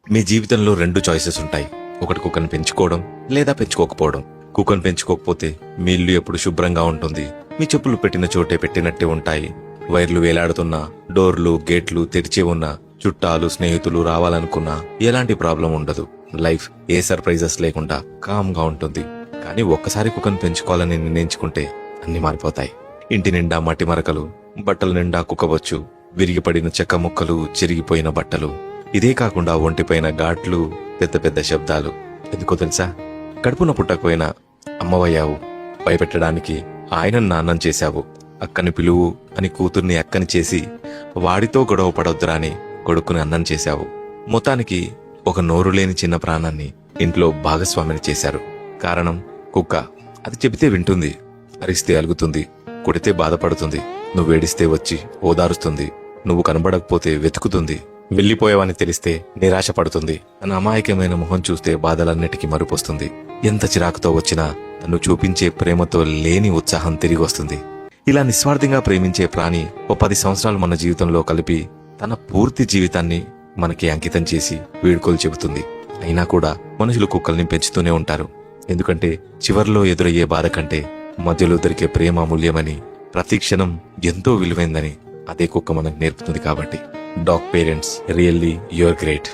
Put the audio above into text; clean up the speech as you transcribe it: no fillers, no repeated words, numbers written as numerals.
మీ జీవితంలో 2 చాయిసెస్ ఉంటాయి. ఒకటి కుక్కను పెంచుకోవడం లేదా పెంచుకోకపోవడం. కుక్కను పెంచుకోకపోతే మీ ఇల్లు ఎప్పుడు శుభ్రంగా ఉంటుంది. మీ చెప్పులు పెట్టిన చోటే పెట్టినట్టే ఉంటాయి. వైర్లు వేలాడుతున్నా, డోర్లు గేట్లు తెరిచే ఉన్నా, చుట్టాలు స్నేహితులు రావాలనుకున్నా ఎలాంటి ప్రాబ్లం ఉండదు. లైఫ్ ఏ సర్ప్రైజెస్ లేకుండా కామ్ గా ఉంటుంది. కానీ ఒక్కసారి కుక్కను పెంచుకోవాలని నిర్ణయించుకుంటే అన్ని మారిపోతాయి. ఇంటి నిండా మట్టి మరకలు, బట్టల నిండా కుక్కవచ్చు, విరిగిపడిన చెక్క ముక్కలు, చిరిగిపోయిన బట్టలు. ఇదే కాకుండా ఒంటిపైన ఘాట్లు, పెద్ద పెద్ద శబ్దాలు. ఎందుకో తెలుసా? కడుపున పుట్టకపోయినా అమ్మవయ్యావు, భయపెట్టడానికి ఆయనను నాన్నం చేశావు. అక్కని పిలువు అని కూతుర్ని అక్కని చేసి వాడితో గొడవ పడొద్దురా అని కొడుకుని అన్నం చేశావు. మొత్తానికి ఒక నోరు లేని చిన్న ప్రాణాన్ని ఇంట్లో భాగస్వామిని చేశారు. కారణం కుక్క. అది చెబితే వింటుంది, అరిస్తే అలుగుతుంది, కొడితే బాధపడుతుంది, నువ్వేడిస్తే వచ్చి ఓదారుస్తుంది, నువ్వు కనబడకపోతే వెతుకుతుంది, వెళ్లిపోయావని తెలిస్తే నిరాశ పడుతుంది. తన అమాయకమైన మొహం చూస్తే బాధలన్నిటికీ మరుపొస్తుంది. ఎంత చిరాకుతో వచ్చినా తను చూపించే ప్రేమతో లేని ఉత్సాహం తిరిగి వస్తుంది. ఇలా నిస్వార్థంగా ప్రేమించే ప్రాణి ఓ 10 సంవత్సరాలు మన జీవితంలో కలిపి తన పూర్తి జీవితాన్ని మనకి అంకితం చేసి వీడ్కోలు చెబుతుంది. అయినా కూడా మనుషులు కుక్కల్ని పెంచుతూనే ఉంటారు. ఎందుకంటే చివర్లో ఎదురయ్యే బాధ కంటే మధ్యలో దొరికే ప్రేమ అమూల్యమని, ప్రతి క్షణం ఎంతో విలువైందని అదే కుక్క మనకు నేర్పుతుంది. కాబట్టి dog parents, really you are great.